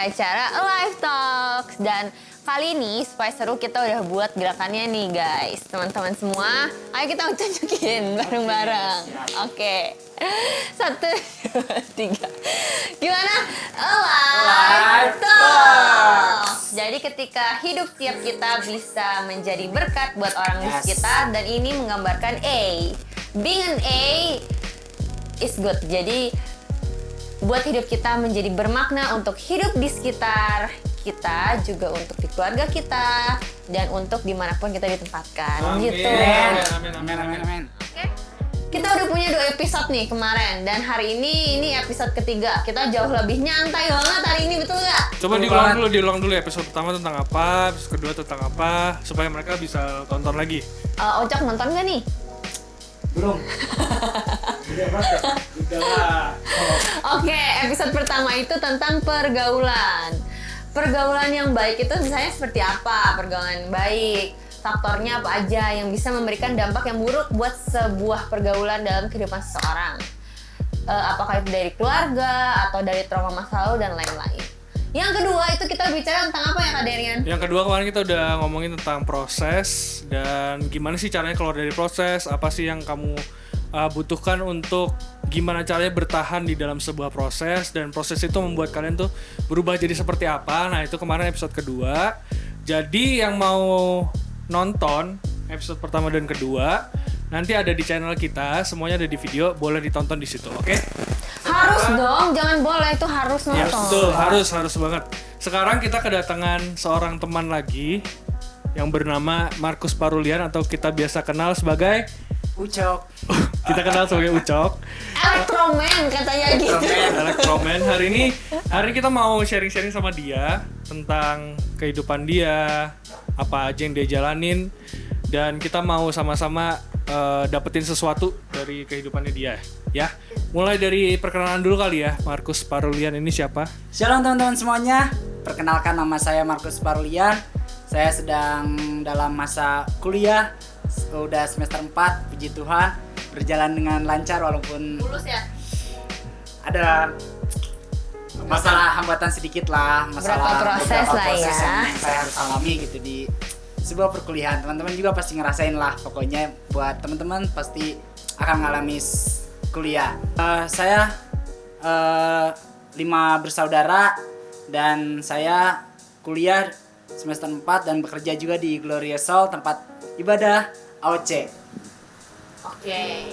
acara Live Talks. Dan kali ini supaya seru kita udah buat gerakannya nih guys. Teman-teman semua, ayo kita tunjukin bareng-bareng. Oke. 1, 2, 3. Gimana? Live Talks. Jadi ketika hidup tiap kita bisa menjadi berkat buat orang di sekitar. Dan ini menggambarkan A. Being an A is good. Jadi buat hidup kita menjadi bermakna untuk hidup di sekitar kita, juga untuk di keluarga kita, dan untuk dimanapun kita ditempatkan. Amin. Gitu. Amin. Oke. Kita udah punya 2 episode nih kemarin, dan hari ini episode ketiga. Kita jauh lebih nyantai banget hari ini, betul nggak? Coba diulang dulu episode pertama tentang apa, episode kedua tentang apa, supaya mereka bisa tonton lagi. Ocak nonton nggak nih? Belum. Oke, episode pertama itu tentang pergaulan. Pergaulan yang baik itu misalnya seperti apa? Pergaulan yang baik, faktornya apa aja yang bisa memberikan dampak yang buruk buat sebuah pergaulan dalam kehidupan seseorang. Apakah itu dari keluarga, atau dari trauma masa lalu, dan lain-lain. Yang kedua itu kita bicara tentang apa ya Kak Darian? Yang kedua kemarin kita udah ngomongin tentang proses, dan gimana sih caranya keluar dari proses, apa sih yang kamu butuhkan untuk gimana caranya bertahan di dalam sebuah proses, dan proses itu membuat kalian tuh berubah jadi seperti apa. Nah itu kemarin episode kedua. Jadi yang mau nonton episode pertama dan kedua nanti ada di channel kita, semuanya ada di video, boleh ditonton di situ, oke? Harus dong, jangan boleh, itu harus nonton. Ya betul, harus banget. Sekarang kita kedatangan seorang teman lagi yang bernama Markus Parulian, atau kita biasa kenal sebagai Ucok. kita kenal sebagai Ucok. Elektroman katanya gitu. Elektroman. Hari ini kita mau sharing-sharing sama dia tentang kehidupan dia, apa aja yang dia jalanin, dan kita mau sama-sama dapetin sesuatu dari kehidupannya dia, ya. Mulai dari perkenalan dulu kali ya. Markus Parulian ini siapa? Shalom teman-teman semuanya. Perkenalkan, nama saya Markus Parulian. Saya sedang dalam masa kuliah. Udah semester 4, puji Tuhan. Berjalan dengan lancar walaupun Lulus ya? ada masalah hambatan sedikit lah, masalah Beberapa proses lah ya. yang saya harus alami gitu di sebuah perkuliahan. Teman-teman juga pasti ngerasain lah, pokoknya buat teman-teman pasti akan mengalami kuliah. Saya 5 bersaudara, dan saya kuliah semester 4 dan bekerja juga di Glorious Soul, tempat ibadah AOC. Oke.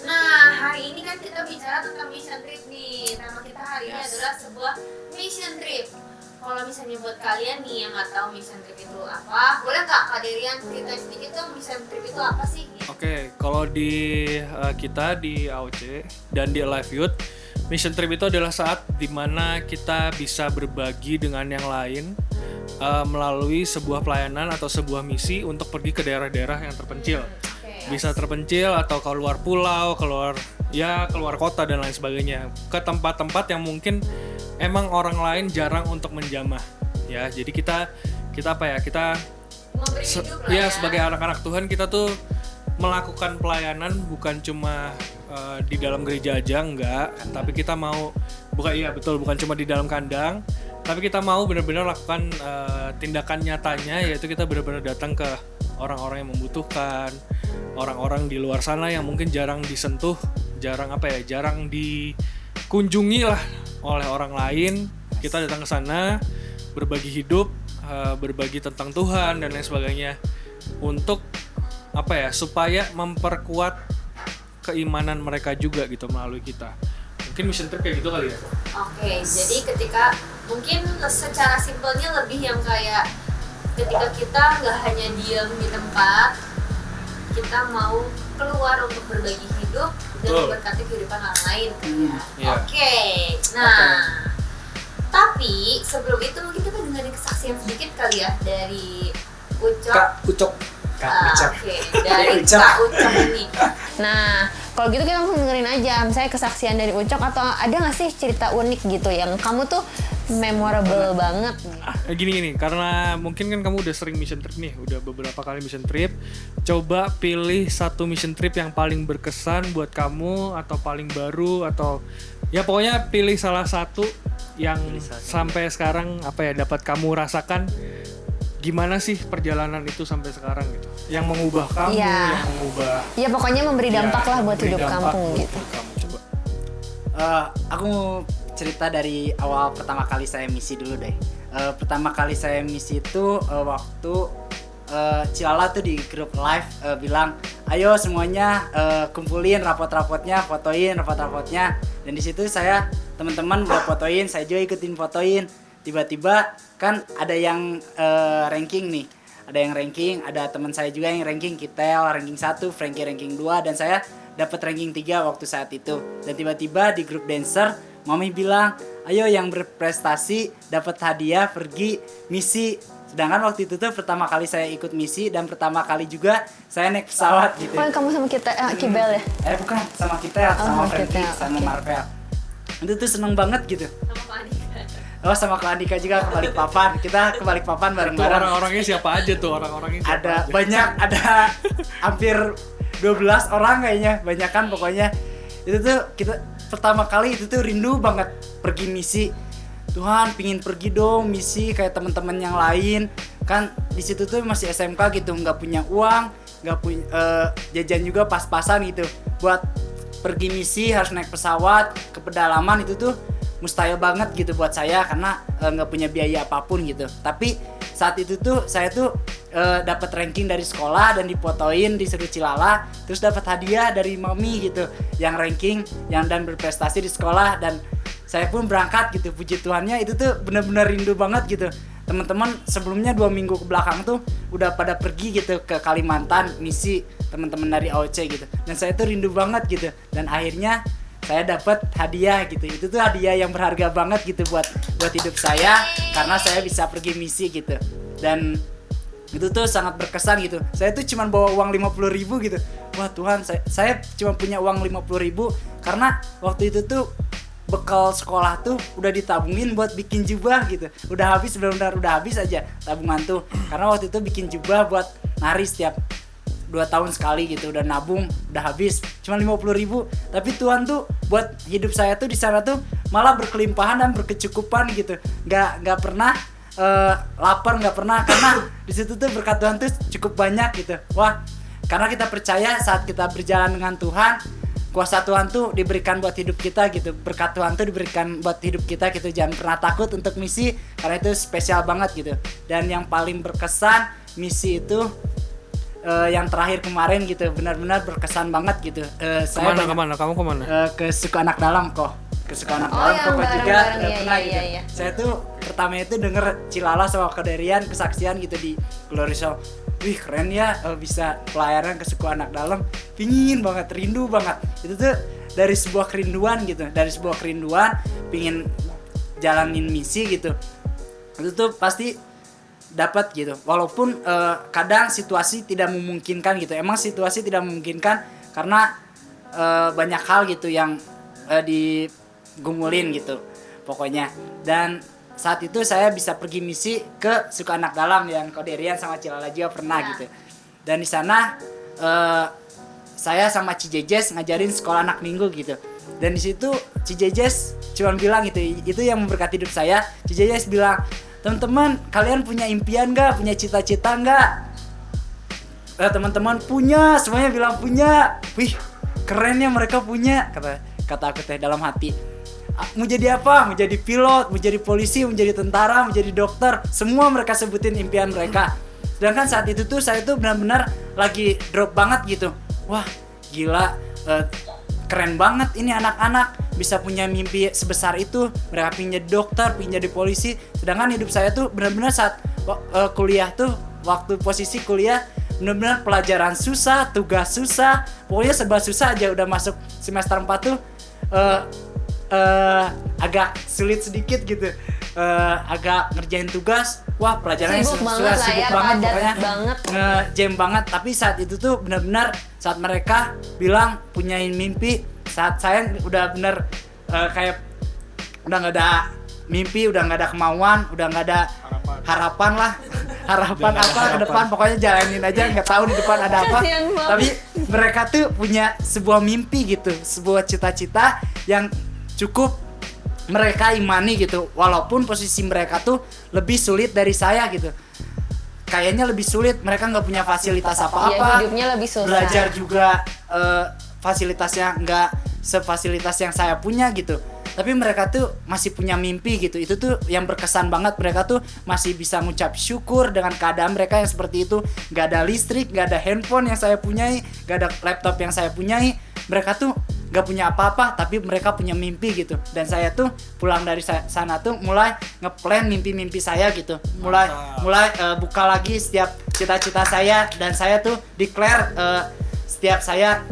Nah, hari ini kan kita bicara tentang mission trip nih. Tema kita hari ini adalah sebuah mission trip. Kalau misalnya buat kalian nih yang nggak tahu mission trip itu apa, boleh nggak Kak Darian cerita sedikit dong mission trip itu apa sih? Oke, kalau di kita di AOC dan di Alive Youth, mission trip itu adalah saat dimana kita bisa berbagi dengan yang lain melalui sebuah pelayanan atau sebuah misi untuk pergi ke daerah-daerah yang terpencil. Bisa terpencil atau keluar pulau, keluar kota dan lain sebagainya, ke tempat-tempat yang mungkin emang orang lain jarang untuk menjamah. Ya, jadi kita apa ya? Kita Memberi hidup lah ya. sebagai anak-anak Tuhan, kita tuh melakukan pelayanan bukan cuma di dalam gereja aja, enggak, tapi kita mau bukan cuma di dalam kandang, tapi kita mau benar-benar lakukan tindakan nyatanya, yaitu kita benar-benar datang ke orang-orang yang membutuhkan, orang-orang di luar sana yang mungkin jarang disentuh, jarang dikunjungi lah oleh orang lain. Kita datang ke sana, berbagi hidup, berbagi tentang Tuhan dan lain sebagainya, untuk supaya memperkuat keimanan mereka juga gitu melalui kita. Mungkin mission trip kayak gitu kali ya. Oke, jadi ketika mungkin secara simpelnya lebih yang kayak ketika kita nggak hanya diam di tempat, kita mau keluar untuk berbagi hidup dan memberkati kehidupan orang lain kan ya. Iya. Oke, nah tapi sebelum itu mungkin kita dengerin kesaksian sedikit kali ya dari Ucok. Kak Ucok. Oke, dari Kak Ucok ini. Nah, kalau gitu kita langsung dengerin aja, misalnya kesaksian dari Ucok, atau ada nggak sih cerita unik gitu yang kamu tuh memorable banget? Gini, karena mungkin kan kamu udah sering mission trip nih, udah beberapa kali mission trip. Coba pilih satu mission trip yang paling berkesan buat kamu, atau paling baru, atau ya pokoknya pilih salah satu yang sampai sekarang apa ya dapat kamu rasakan, gimana sih perjalanan itu sampai sekarang gitu, yang mengubah kamu, Iya. yang mengubah Ya pokoknya memberi dampak lah buat memberi hidup dampak kampung buat gitu. hidup kamu. Coba. Aku mau cerita dari awal pertama kali saya misi dulu deh. Pertama kali saya misi itu waktu Cilala tuh di grup live bilang, ayo semuanya kumpulin rapot-rapotnya, fotoin rapot-rapotnya. Dan di situ saya teman-teman udah fotoin, saya juga ikutin fotoin. Tiba-tiba kan ada yang ranking nih. Ada yang ranking, ada teman saya juga yang ranking, Kitel ranking 1, Frankie ranking 2, dan saya dapat ranking 3 waktu saat itu. Dan tiba-tiba di grup dancer, Mami bilang, ayo yang berprestasi dapat hadiah pergi misi. Sedangkan waktu itu tuh pertama kali saya ikut misi dan pertama kali juga saya naik pesawat gitu. Oh, kamu sama kita Kibel ya? Bukan, sama Kitel, sama Frankie, Kitel, sama oke. Marvel. Itu tuh seneng banget gitu. Oh, sama Kak Andika juga ke Balikpapan. Kita ke Balikpapan Itu bareng-bareng. orang-orangnya siapa aja tuh, orang-orangnya siapa Ada aja? banyak, ada hampir 12 orang kayaknya, banyakan pokoknya. Itu tuh kita pertama kali itu tuh rindu banget pergi misi. Tuhan, pingin pergi dong misi kayak teman-teman yang lain. Kan di situ tuh masih SMK gitu, nggak punya uang, nggak punya jajan juga pas-pasan gitu. Buat pergi misi harus naik pesawat ke pedalaman itu tuh mustahil banget gitu buat saya karena nggak punya biaya apapun gitu. Tapi saat itu tuh saya tuh dapat ranking dari sekolah dan difotoin disuruh Cilala, terus dapat hadiah dari mami gitu yang ranking yang dan berprestasi di sekolah, dan saya pun berangkat gitu. Puji Tuhannya itu tuh benar-benar rindu banget gitu. Teman-teman sebelumnya 2 minggu ke belakang tuh udah pada pergi gitu ke Kalimantan misi, teman-teman dari AOC gitu, dan saya tuh rindu banget gitu. Dan akhirnya saya dapat hadiah gitu. Itu tuh hadiah yang berharga banget gitu buat hidup saya karena saya bisa pergi misi gitu. Dan itu tuh sangat berkesan gitu. Saya tuh cuma bawa uang 50.000 gitu. Wah Tuhan, saya cuma punya uang 50.000 karena waktu itu tuh bekal sekolah tuh udah ditabungin buat bikin jubah gitu. Udah habis, benar-benar udah habis aja tabungan tuh. Karena waktu itu bikin jubah buat nari setiap 2 tahun sekali gitu, udah nabung, udah habis cuma 50.000. Tapi Tuhan tuh buat hidup saya tuh di sana tuh malah berkelimpahan dan berkecukupan gitu. Nggak pernah lapar, nggak pernah, karena di situ tuh berkat Tuhan tuh cukup banyak gitu. Wah, karena kita percaya saat kita berjalan dengan Tuhan, kuasa Tuhan tuh diberikan buat hidup kita gitu. Berkat Tuhan tuh diberikan buat hidup kita gitu. Jangan pernah takut untuk misi karena itu spesial banget gitu. Dan yang paling berkesan misi itu yang terakhir kemarin gitu, benar-benar berkesan banget gitu. Kemana? Kamu kemana? Ke Suku Anak Dalam kok. Ke Suku Anak Oh, Dalam yang kok juga bareng-bareng, iya, pernah iya, gitu. iya. Saya tuh pertama itu denger Cilala sama Kederian kesaksian gitu di Glory Show. Wih keren ya, bisa pelayanan ke Suku Anak Dalam. Pingin banget, rindu banget. Itu tuh dari sebuah kerinduan gitu, dari sebuah kerinduan pingin jalanin misi gitu. Itu tuh pasti dapat gitu, walaupun kadang situasi tidak memungkinkan gitu. Emang situasi tidak memungkinkan karena banyak hal gitu yang digumulin gitu pokoknya. Dan saat itu saya bisa pergi misi ke Suku Anak Dalam yang Koderian sama Cilala juga pernah gitu. Dan di sana saya sama Cijejes ngajarin sekolah anak minggu gitu. Dan di situ Cijejes cuma bilang gitu, itu yang memberkati hidup saya. Cijejes bilang, teman-teman, kalian punya impian nggak? Punya cita-cita nggak? Teman-teman punya, semuanya bilang punya. Wih, kerennya mereka punya, kata aku teh dalam hati. Mau jadi apa? Mau jadi pilot, mau jadi polisi, mau jadi tentara, mau jadi dokter. Semua mereka sebutin impian mereka. Sedangkan saat itu tuh saya tuh benar-benar lagi drop banget gitu. Wah, gila. Keren banget ini anak-anak bisa punya mimpi sebesar itu. Mereka pengen jadi dokter, pengen jadi polisi. Sedangkan hidup saya tuh benar-benar saat kuliah tuh, waktu posisi kuliah benar-benar pelajaran susah, tugas susah, pokoknya serba susah aja. Udah masuk semester 4 tuh agak sulit sedikit gitu. Agak ngerjain tugas, wah pelajarannya Sibuk banget lah sibuk ya, banget padat pokoknya, banget. jam banget. Tapi saat itu tuh benar-benar saat mereka bilang punyain mimpi, saat saya udah bener kayak udah nggak ada mimpi, udah nggak ada kemauan, udah nggak ada harapan lah. Harapan apa ke depan, pokoknya jalanin aja, nggak tahu di depan ada apa. Kasian banget. Tapi mereka tuh punya sebuah mimpi gitu, sebuah cita-cita yang cukup mereka imani gitu, walaupun posisi mereka tuh lebih sulit dari saya gitu. Kayaknya lebih sulit, mereka nggak punya fasilitas apa-apa, hidupnya lebih susah. belajar juga fasilitasnya nggak sefasilitas yang saya punya gitu. Tapi mereka tuh masih punya mimpi gitu. Itu tuh yang berkesan banget. Mereka tuh masih bisa mengucap syukur dengan keadaan mereka yang seperti itu. Gak ada listrik, gak ada handphone yang saya punyai, gak ada laptop yang saya punyai. Mereka tuh gak punya apa-apa, tapi mereka punya mimpi gitu. Dan saya tuh pulang dari sana tuh mulai ngeplan mimpi-mimpi saya gitu. Mulai buka lagi setiap cita-cita saya. Dan saya tuh declare setiap saya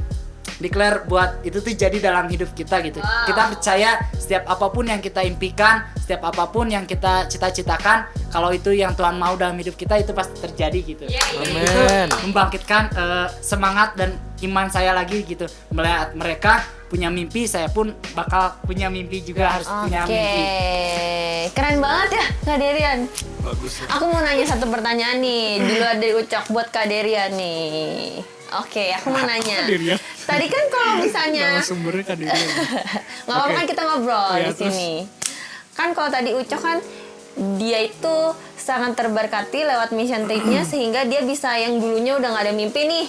declare buat itu tuh jadi dalam hidup kita gitu. Kita percaya setiap apapun yang kita impikan, setiap apapun yang kita cita-citakan, kalau itu yang Tuhan mau dalam hidup kita, itu pasti terjadi gitu. Amin. Itu membangkitkan semangat dan iman saya lagi gitu. Melihat mereka punya mimpi, saya pun bakal punya mimpi juga, harus punya mimpi. Keren banget ya Kak Derian. Bagus. Aku mau nanya satu pertanyaan nih di luar dari Ucok buat Kak Derian nih. Oke, aku mau nanya. Derian. Tadi kan kalau misalnya Sumbernya kan Derian. nggak apa-apa kan kita ngobrol Ya, di sini. Kan kalau tadi Ucok kan dia itu sangat terberkati lewat mission tripnya sehingga dia bisa yang dulunya udah nggak ada mimpi nih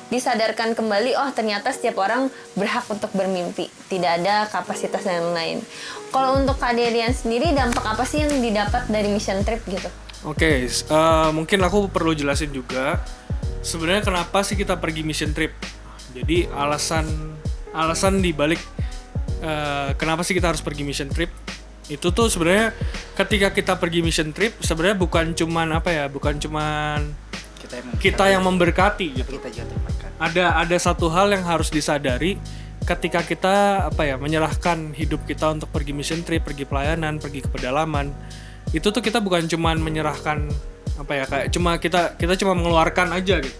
disadarkan kembali, oh ternyata setiap orang berhak untuk bermimpi, tidak ada kapasitas dan lain-lain. Kalau untuk Kak Derian sendiri, dampak apa sih yang didapat dari mission trip gitu? Oke, mungkin aku perlu jelasin juga sebenarnya kenapa sih kita pergi mission trip. Jadi alasan dibalik kenapa sih kita harus pergi mission trip itu tuh sebenarnya ketika kita pergi mission trip sebenarnya bukan cuman kita yang memberkati gitu. Kita juga terberkati. Ada satu hal yang harus disadari ketika kita menyerahkan hidup kita untuk pergi mission trip, pergi pelayanan, pergi ke pedalaman. Itu tuh kita bukan cuman menyerahkan kayak kita cuma mengeluarkan aja gitu.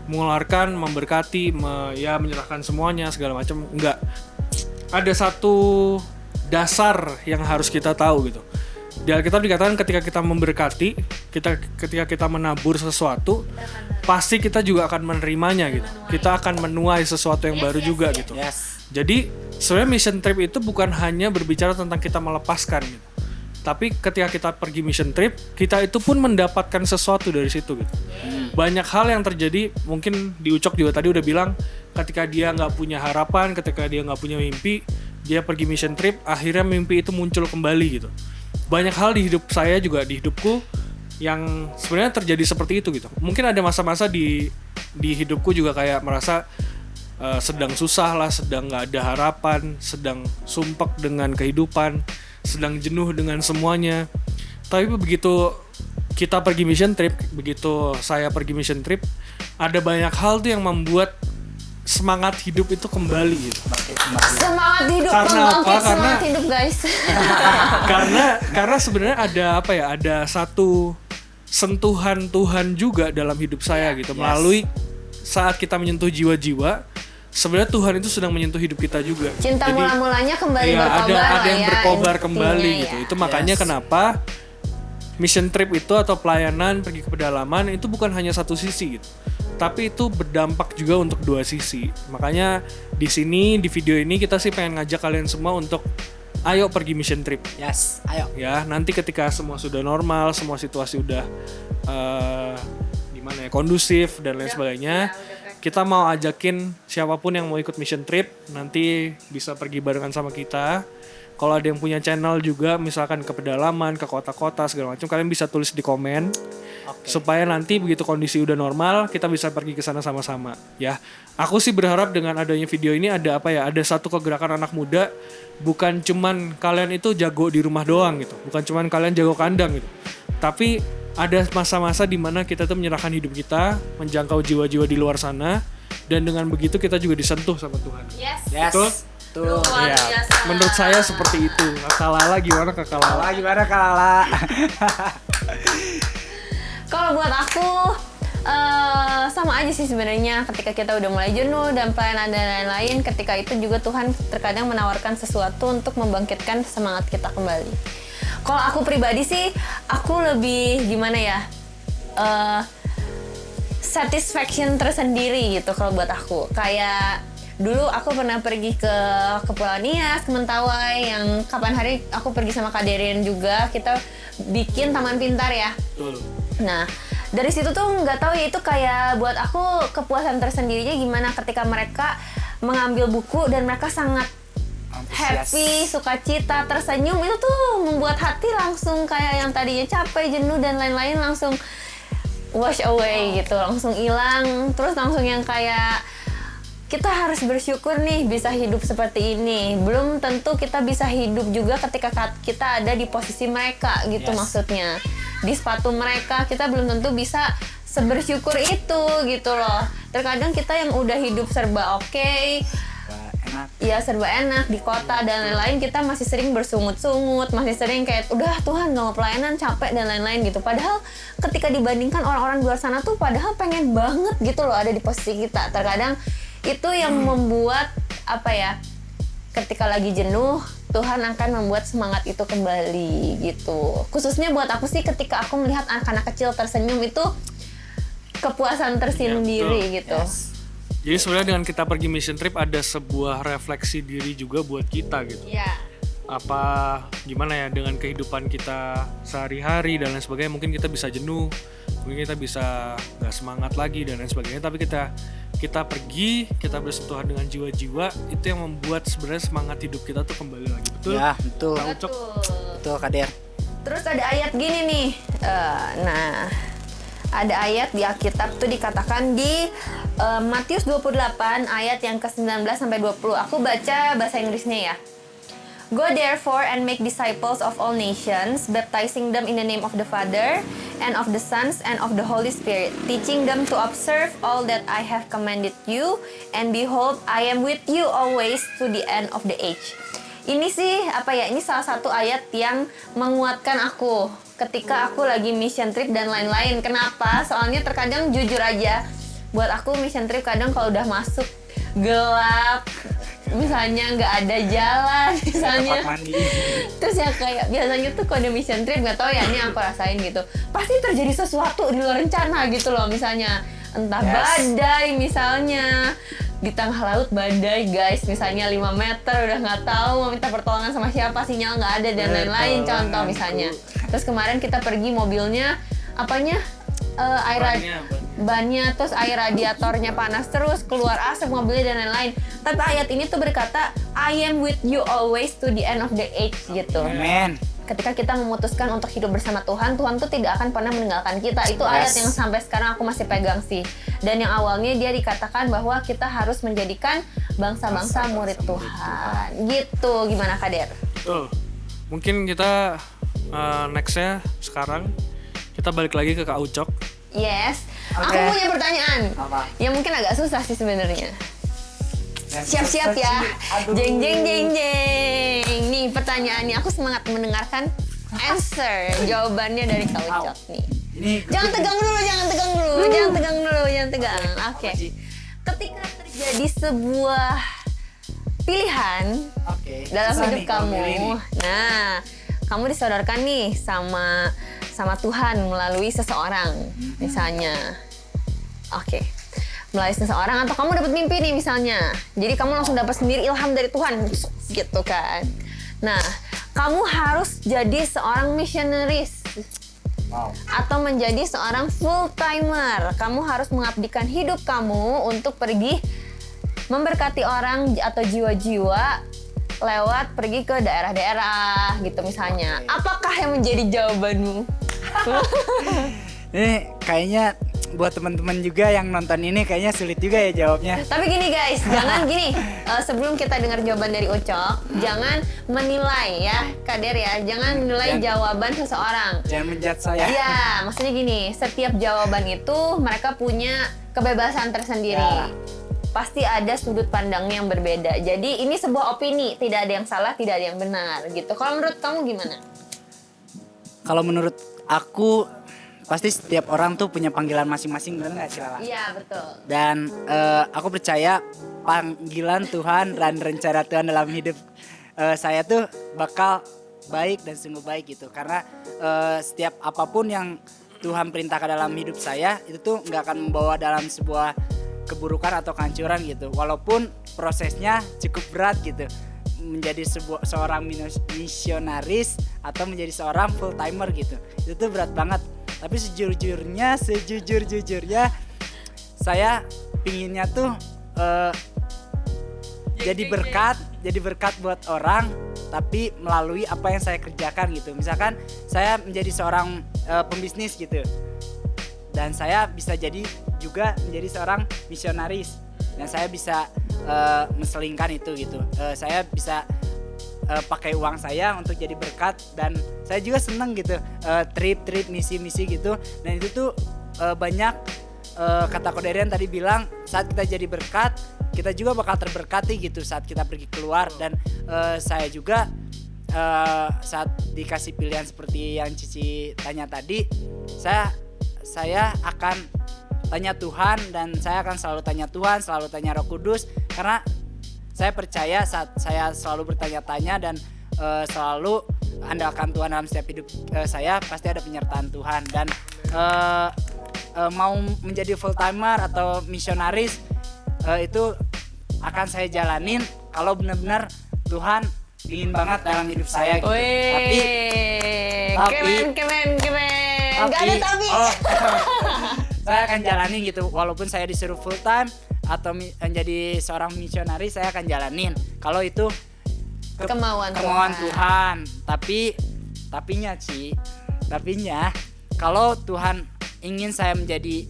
Mengeluarkan, memberkati, menyerahkan semuanya segala macam. Enggak. Ada satu dasar yang harus kita tahu gitu. Di Alkitab dikatakan ketika kita memberkati, ketika kita menabur sesuatu, pasti kita juga akan menerimanya gitu. Kita akan menuai sesuatu yang baru juga gitu. Jadi sebenarnya mission trip itu bukan hanya berbicara tentang kita melepaskan gitu. Tapi ketika kita pergi mission trip, kita itu pun mendapatkan sesuatu dari situ gitu. Banyak hal yang terjadi, mungkin di Ucok juga tadi udah bilang, ketika dia nggak punya harapan, ketika dia nggak punya mimpi, dia pergi mission trip, akhirnya mimpi itu muncul kembali gitu. Banyak hal di hidup saya juga, di hidupku, yang sebenarnya terjadi seperti itu gitu. Mungkin ada masa-masa di hidupku juga kayak merasa sedang susah lah, sedang nggak ada harapan, sedang sumpek dengan kehidupan, sedang jenuh dengan semuanya. Tapi begitu kita pergi mission trip, begitu saya pergi mission trip, ada banyak hal tuh yang membuat semangat hidup itu kembali gitu. Semangat hidup, semangat hidup guys. karena sebenarnya ada satu sentuhan Tuhan juga dalam hidup saya gitu. Melalui saat kita menyentuh jiwa-jiwa, sebenarnya Tuhan itu sedang menyentuh hidup kita juga. Cinta mula-mulanya kembali berkobar. Ada yang berkobar kembali ya. gitu. Itu makanya kenapa mission trip itu atau pelayanan pergi ke pedalaman itu bukan hanya satu sisi gitu. Tapi itu berdampak juga untuk dua sisi. Makanya di sini di video ini kita sih pengen ngajak kalian semua untuk ayo pergi mission trip. Ayo. Ya, nanti ketika semua sudah normal, semua situasi udah kondusif dan lain sebagainya, kita mau ajakin siapapun yang mau ikut mission trip nanti bisa pergi barengan sama kita. Kalau ada yang punya channel juga, misalkan ke pedalaman, ke kota-kota segala macam, kalian bisa tulis di komen. Supaya nanti begitu kondisi udah normal, kita bisa pergi ke sana sama-sama, ya. Aku sih berharap dengan adanya video ini ada ada satu kegerakan anak muda, bukan cuman kalian itu jago di rumah doang gitu, bukan cuman kalian jago kandang gitu. Tapi ada masa-masa di mana kita tuh menyerahkan hidup kita, menjangkau jiwa-jiwa di luar sana, dan dengan begitu kita juga disentuh sama Tuhan. Betul? Tuh. Ya, menurut saya seperti itu. Kakak Lala gimana Kakak Lala? Kalau buat aku sama aja sih sebenarnya, ketika kita udah mulai jenuh dan pelayanan dan lain-lain, ketika itu juga Tuhan terkadang menawarkan sesuatu untuk membangkitkan semangat kita kembali. Kalau aku pribadi sih, aku lebih satisfaction tersendiri gitu kalau buat aku. Kayak Dulu aku pernah pergi ke Kepulauan Nias, ke Mentawai, yang kapan hari aku pergi sama Kak Derian juga, kita bikin taman pintar ya. Betul. Nah, dari situ tuh nggak tahu ya, itu kayak buat aku kepuasan tersendirinya gimana ketika mereka mengambil buku dan mereka sangat Antusias. happy, sukacita, tersenyum. Itu tuh membuat hati langsung kayak yang tadinya capek, jenuh dan lain-lain langsung wash away gitu, langsung hilang. Terus langsung yang kayak kita harus bersyukur nih bisa hidup seperti ini. Belum tentu kita bisa hidup juga ketika kita ada di posisi mereka gitu. Yes. Maksudnya di sepatu mereka kita belum tentu bisa sebersyukur itu gitu loh. Terkadang kita yang udah hidup serba oke, Wah, enak. ya serba enak di kota dan lain-lain, kita masih sering bersungut-sungut, masih sering kayak udah Tuhan nggak mau pelayanan, capek dan lain-lain gitu. Padahal ketika dibandingkan orang-orang di luar sana tuh padahal pengen banget gitu loh ada di posisi kita. Terkadang itu yang membuat apa ya, ketika lagi jenuh Tuhan akan membuat semangat itu kembali gitu. Khususnya buat aku sih ketika aku melihat anak-anak kecil tersenyum itu kepuasan tersendiri Ya, gitu. Yes. Jadi sebenarnya dengan kita pergi mission trip ada sebuah refleksi diri juga buat kita gitu. Ya. Apa gimana ya dengan kehidupan kita sehari-hari dan lain sebagainya, mungkin kita bisa jenuh, mungkin kita bisa nggak semangat lagi dan lain sebagainya, tapi kita pergi, kita bersentuhan dengan jiwa-jiwa, itu yang membuat sebenarnya semangat hidup kita tuh kembali lagi. Betul? Ya, betul. Kang Ucok. Betul, Kak Der. Terus ada ayat gini nih. Nah, ada ayat di Alkitab tuh dikatakan di Matius 28 ayat yang ke-19 sampai 20. Aku baca bahasa Inggrisnya ya. Go therefore and make disciples of all nations, baptizing them in the name of the Father and of the Sons and of the Holy Spirit, teaching them to observe all that I have commanded you, and behold, I am with you always to the end of the age. Ini sih apa ya? Ini salah satu ayat yang menguatkan aku ketika aku lagi mission trip dan lain-lain. Kenapa? Soalnya terkadang jujur aja, buat aku mission trip kadang kalau udah masuk gelap, misalnya nggak ada jalan, misalnya. Tempat mandi. Terus ya kayak biasanya tuh kalau ada mission trip, nggak tahu ya ini aku rasain gitu, pasti terjadi sesuatu di luar rencana gitu loh. Misalnya entah Yes. badai, misalnya di tengah laut badai guys, misalnya 5 meter, udah nggak tahu mau minta pertolongan sama siapa, sinyal nggak ada dan lain-lain, contoh misalnya. Terus kemarin kita pergi mobilnya apanya, bannya, terus air radiatornya panas terus, keluar asap mobilnya dan lain-lain. Tapi ayat ini tuh berkata, I am with you always to the end of the age gitu. Amen. Ketika kita memutuskan untuk hidup bersama Tuhan, Tuhan tuh tidak akan pernah meninggalkan kita. Itu ayat Yes. yang sampai sekarang aku masih pegang sih. Dan yang awalnya dia dikatakan bahwa kita harus menjadikan bangsa-bangsa murid Tuhan. Gitu, gimana Kak Der? Betul. Mungkin kita nextnya sekarang kita balik lagi ke Kak Ucok. Yes. Oke. Aku punya pertanyaan. Apa? Yang mungkin agak susah sih sebenarnya. Yang Siap-siap susah ya. sih. Aduh. Jeng jeng jeng jeng. Nih pertanyaannya, aku semangat mendengarkan answer jawabannya dari Kak Ucok nih. Ini Jangan tegang dulu, jangan tegang dulu, jangan tegang dulu, jangan tegang. Oke. Apa sih? Ketika terjadi sebuah pilihan Oke. dalam Susah hidup nih kalau kamu, milih nih. nah, kamu disodorkan nih sama Tuhan melalui seseorang, misalnya. Oke. Melalui seseorang, atau kamu dapat mimpi nih misalnya. Jadi kamu langsung dapat sendiri ilham dari Tuhan, gitu kan. Nah, kamu harus jadi seorang missionaries Wow. atau menjadi seorang full timer. Kamu harus mengabdikan hidup kamu untuk pergi memberkati orang atau jiwa-jiwa lewat pergi ke daerah-daerah gitu misalnya. Oke. Apakah yang menjadi jawabanmu? Ini kayaknya buat teman-teman juga yang nonton ini kayaknya sulit juga ya jawabnya. Tapi gini guys, jangan gini. Sebelum kita dengar jawaban dari Ucok, jangan menilai ya, Kak Der ya. Jangan menilai jawaban seseorang. Jangan menjudge saya. Iya, maksudnya gini, setiap jawaban itu mereka punya kebebasan tersendiri. Ya. Pasti ada sudut pandang yang berbeda. Jadi ini sebuah opini, tidak ada yang salah, tidak ada yang benar gitu. Kalau menurut kamu gimana? Kalau menurut aku pasti setiap orang tuh punya panggilan masing-masing, benar nggak sih Lala? Iya, betul. Dan aku percaya panggilan Tuhan dan rencana Tuhan dalam hidup saya tuh bakal baik dan sungguh baik gitu. Karena setiap apapun yang Tuhan perintahkan dalam hidup saya itu tuh nggak akan membawa dalam sebuah keburukan atau kehancuran gitu. Walaupun prosesnya cukup berat gitu. Menjadi seorang misionaris atau menjadi seorang full timer gitu. Itu tuh berat banget. Tapi sejujurnya saya pinginnya tuh jadi berkat buat orang, tapi melalui apa yang saya kerjakan gitu. Misalkan saya menjadi seorang pembisnis gitu, dan saya bisa jadi juga menjadi seorang misionaris, dan saya bisa menselingkan itu gitu. Saya bisa pakai uang saya untuk jadi berkat, dan saya juga seneng gitu trip misi gitu. Dan itu tuh banyak kata Koderian tadi bilang, saat kita jadi berkat kita juga bakal terberkati gitu saat kita pergi keluar. Dan saya juga saat dikasih pilihan seperti yang Cici tanya tadi, saya akan tanya Tuhan, dan saya akan selalu tanya Tuhan, selalu tanya Roh Kudus, karena saya percaya saat saya selalu bertanya-tanya dan selalu andalkan Tuhan dalam setiap hidup saya, pasti ada penyertaan Tuhan. Dan mau menjadi full timer atau misionaris itu akan saya jalanin kalau benar-benar Tuhan ingin banget dalam hidup saya gitu. Tapi keren. Gak ada tapi. Saya akan jalanin gitu, walaupun saya disuruh full time atau menjadi seorang misionaris, saya akan jalanin kalau itu kemauan Tuhan. Tapinya kalau Tuhan ingin saya menjadi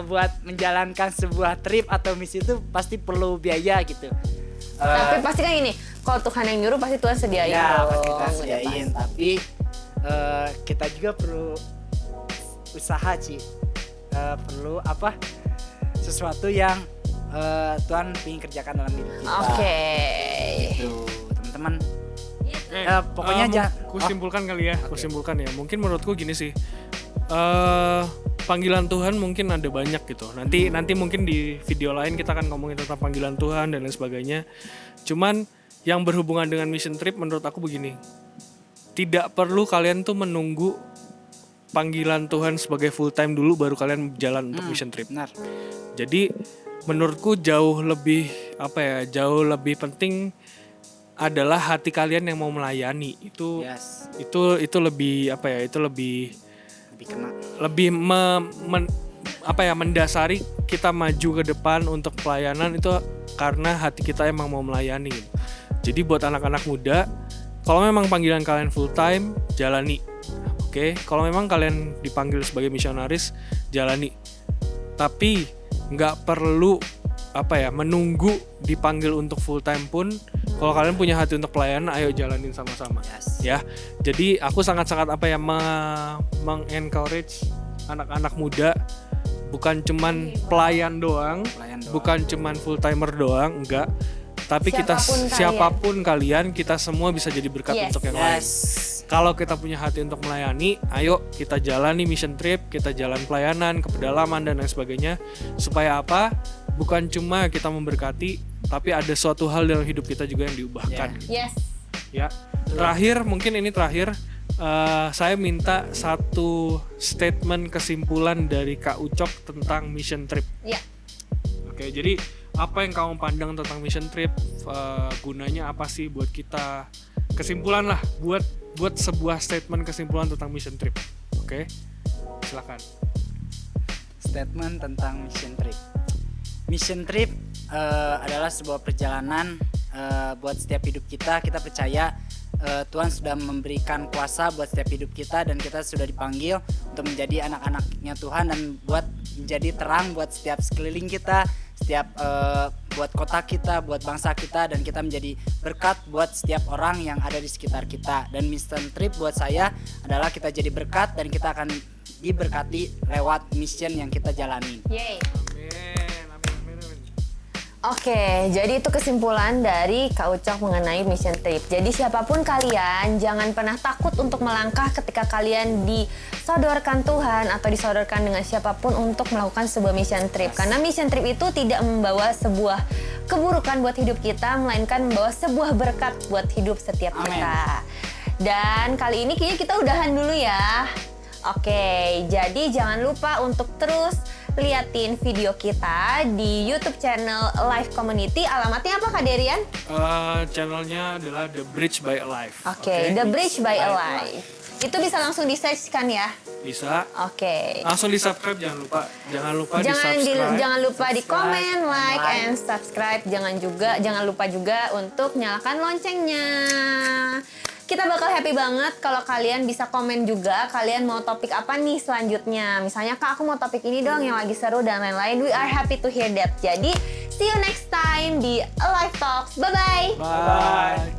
buat menjalankan sebuah trip atau misi itu pasti perlu biaya gitu. Tapi pasti kan gini, kalau Tuhan yang nyuruh pasti Tuhan sediain. Ya, pasti kita sediain. Tapi kita juga perlu usaha, Ci. Perlu sesuatu yang Tuhan ingin kerjakan dalam hidup kita. Oke. Gitu, teman-teman. Pokoknya kusimpulkan kali ya, kusimpulkan ya. Mungkin menurutku gini sih. Panggilan Tuhan mungkin ada banyak gitu. Nanti mungkin di video lain kita akan ngomongin tentang panggilan Tuhan dan lain sebagainya. Cuman yang berhubungan dengan mission trip menurut aku begini. Tidak perlu kalian tuh menunggu panggilan Tuhan sebagai full time dulu baru kalian jalan untuk mission trip. Benar. Jadi menurutku jauh lebih penting adalah hati kalian yang mau melayani. Itu lebih mendasari kita maju ke depan untuk pelayanan itu karena hati kita emang mau melayani. Jadi buat anak-anak muda, kalau memang panggilan kalian full time, jalani. Oke, kalau memang kalian dipanggil sebagai misionaris, jalani. Tapi nggak perlu menunggu dipanggil untuk full time pun. Kalau kalian punya hati untuk pelayanan, ayo jalanin sama-sama. Ya. Jadi aku sangat-sangat mengencourage anak-anak muda, bukan cuman pelayan doang, bukan cuman full timer doang, enggak. Tapi siapapun kalian, kita semua bisa jadi berkat untuk yang lain. Kalau kita punya hati untuk melayani, ayo kita jalani mission trip, kita jalan pelayanan ke pedalaman dan lain sebagainya. Supaya apa? Bukan cuma kita memberkati, tapi ada suatu hal dalam hidup kita juga yang diubahkan. Yes. Ya. Terakhir, saya minta satu statement kesimpulan dari Kak Ucok tentang mission trip. Ya. Oke, jadi apa yang kamu pandang tentang mission trip? Gunanya apa sih buat kita? Kesimpulan lah, buat sebuah statement kesimpulan tentang mission trip. Oke, silakan. Statement tentang mission trip. Mission trip adalah sebuah perjalanan buat setiap hidup kita. Kita percaya Tuhan sudah memberikan kuasa buat setiap hidup kita, dan kita sudah dipanggil untuk menjadi anak-anaknya Tuhan dan buat menjadi terang buat setiap sekeliling kita, setiap buat kota kita, buat bangsa kita, dan kita menjadi berkat buat setiap orang yang ada di sekitar kita. Dan mission trip buat saya adalah kita jadi berkat dan kita akan diberkati lewat mission yang kita jalani. Yeay. Oke, jadi itu kesimpulan dari Kak Ucok mengenai mission trip. Jadi siapapun kalian, jangan pernah takut untuk melangkah ketika kalian disodorkan Tuhan atau disodorkan dengan siapapun untuk melakukan sebuah mission trip. Karena mission trip itu tidak membawa sebuah keburukan buat hidup kita, melainkan membawa sebuah berkat buat hidup setiap kita. Dan kali ini kayaknya kita udahan dulu ya. Oke, jadi jangan lupa untuk terus tetap liatin video kita di YouTube channel Alive Community. Alamatnya apa Kak Derian? Channelnya adalah The Bridge by Alive. Oke, The Bridge by Alive. Itu bisa langsung di-search kan ya? Bisa. Oke. Langsung di subscribe, jangan lupa di Jangan subscribe. jangan lupa di komen, like, and subscribe. Jangan lupa juga untuk nyalakan loncengnya. Kita bakal happy banget kalau kalian bisa komen juga kalian mau topik apa nih selanjutnya. Misalnya Kak, aku mau topik ini dong yang lagi seru dan lain-lain. We are happy to hear that. Jadi see you next time di Alive Talks. Bye-bye. Bye.